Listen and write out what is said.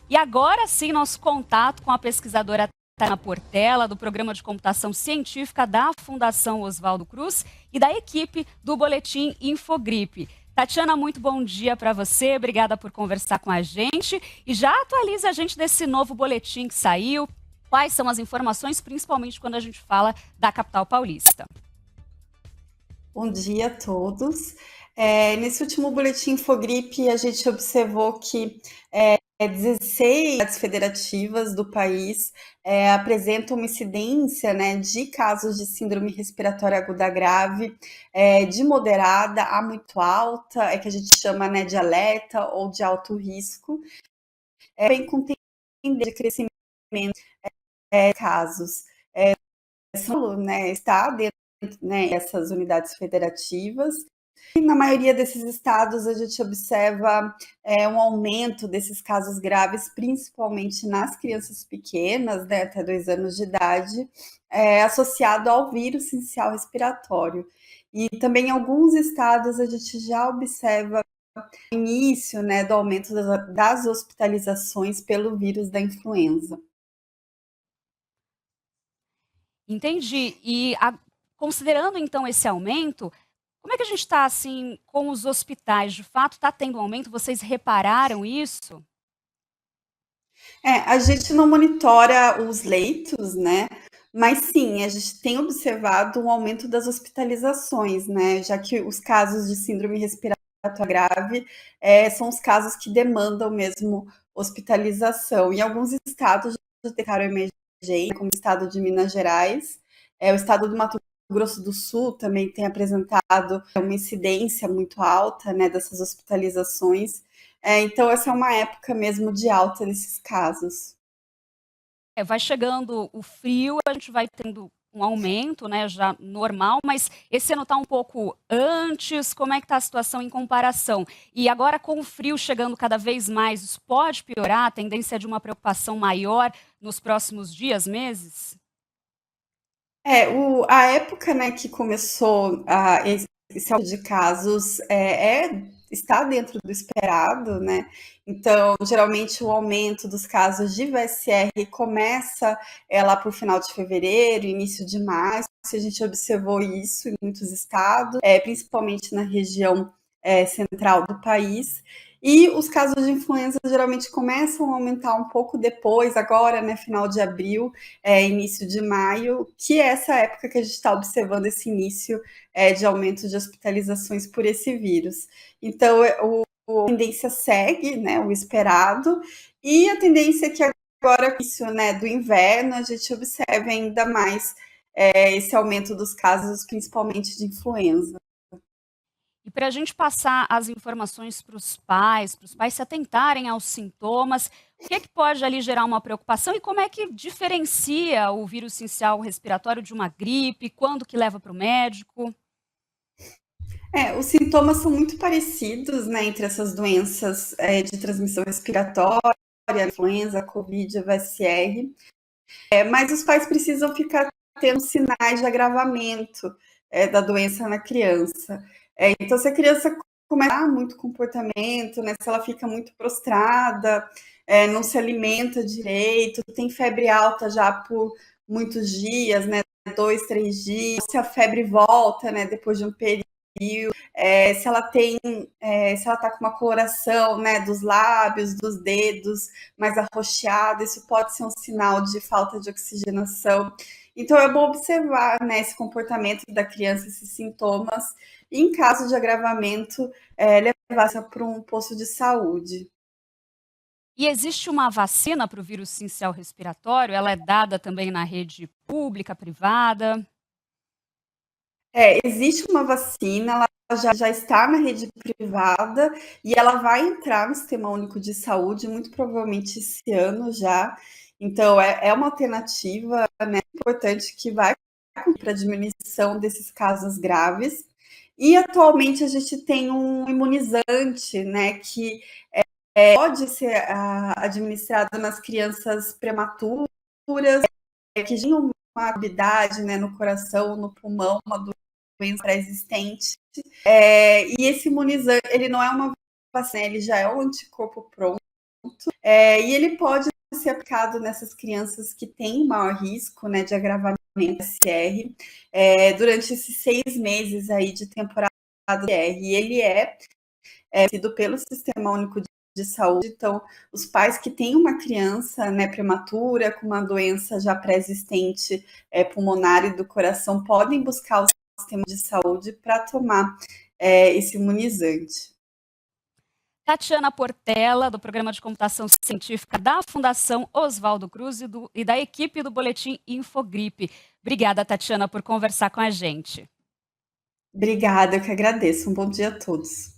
E agora sim, nosso contato com a pesquisadora Tatiana Portela, do Programa de Computação Científica da Fundação Oswaldo Cruz e da equipe do Boletim Infogripe. Tatiana, muito bom dia para você, obrigada por conversar com a gente. E já atualiza a gente desse novo boletim que saiu, quais são as informações, principalmente quando a gente fala da capital paulista. Bom dia a todos. Nesse último boletim Infogripe, a gente observou que 16 cidades federativas do país apresentam uma incidência, né, de casos de síndrome respiratória aguda grave, de moderada a muito alta, que a gente chama, né, de alerta ou de alto risco, bem com tendência de crescimento de casos. Né, está dentro, né, dessas unidades federativas. E na maioria desses estados a gente observa um aumento desses casos graves, principalmente nas crianças pequenas, né, até 2 anos de idade, associado ao vírus sincicial respiratório. E também em alguns estados a gente já observa o início, né, do aumento das hospitalizações pelo vírus da influenza. Entendi. Considerando então esse aumento, como é que a gente está assim com os hospitais? De fato, está tendo um aumento? Vocês repararam isso? A gente não monitora os leitos, né? Mas sim, a gente tem observado um aumento das hospitalizações, né? Já que os casos de síndrome respiratória grave são os casos que demandam mesmo hospitalização. Em alguns estados já declararam emergência, como o estado de Minas Gerais, o estado do Mato Grosso do Sul também tem apresentado uma incidência muito alta, né, dessas hospitalizações. Então, essa é uma época mesmo de alta desses casos. Vai chegando o frio, a gente vai tendo um aumento, né, já normal, mas esse ano está um pouco antes. Como é que está a situação em comparação? E agora com o frio chegando cada vez mais, isso pode piorar? A tendência é de uma preocupação maior nos próximos dias, meses? A época, né, que começou esse aumento de casos está dentro do esperado, né? Então, geralmente o aumento dos casos de VSR começa lá para o final de fevereiro, início de março. A gente observou isso em muitos estados, principalmente na região central do país. E os casos de influenza geralmente começam a aumentar um pouco depois, agora, né, final de abril, início de maio, que é essa época que a gente está observando esse início de aumento de hospitalizações por esse vírus. Então, a tendência segue, né, o esperado, e a tendência é que agora, isso, né, do inverno, a gente observe ainda mais esse aumento dos casos, principalmente de influenza. E para a gente passar as informações para os pais se atentarem aos sintomas, o que é que pode ali gerar uma preocupação e como é que diferencia o vírus sincicial respiratório de uma gripe? Quando que leva para o médico? Os sintomas são muito parecidos, né, entre essas doenças de transmissão respiratória, influenza, Covid, VSR, mas os pais precisam ficar tendo sinais de agravamento da doença na criança. Então, se a criança começa a muito comportamento, né, se ela fica muito prostrada, não se alimenta direito, tem febre alta já por muitos dias, né, 2, 3 dias, se a febre volta, né, depois de um período, se ela tem, se ela está com uma coloração, né, dos lábios, dos dedos mais arroxeada, isso pode ser um sinal de falta de oxigenação. Então é bom observar, né, esse comportamento da criança, esses sintomas, e em caso de agravamento, levar para um posto de saúde. E existe uma vacina para o vírus sincicial respiratório? Ela é dada também na rede pública, privada? Existe uma vacina, ela já está na rede privada e ela vai entrar no Sistema Único de Saúde, muito provavelmente esse ano já. Então, é uma alternativa, né, importante que vai para a diminuição desses casos graves. E atualmente a gente tem um imunizante, né, que pode ser administrado nas crianças prematuras, que já têm uma habilidade, né, no coração, no pulmão, uma doença pré-existente. E esse imunizante, ele não é uma vacina, ele já é um anticorpo pronto, e ele pode ser aplicado nessas crianças que têm maior risco, né, de agravamento do SR, durante esses 6 meses aí de temporada do SR. E ele é sido pelo Sistema Único de Saúde. Então, os pais que têm uma criança, né, prematura, com uma doença já pré-existente pulmonar e do coração, podem buscar o sistema de saúde para tomar esse imunizante. Tatiana Portela, do Programa de Computação Científica da Fundação Oswaldo Cruz e da equipe do Boletim Infogripe. Obrigada, Tatiana, por conversar com a gente. Obrigada, eu que agradeço. Um bom dia a todos.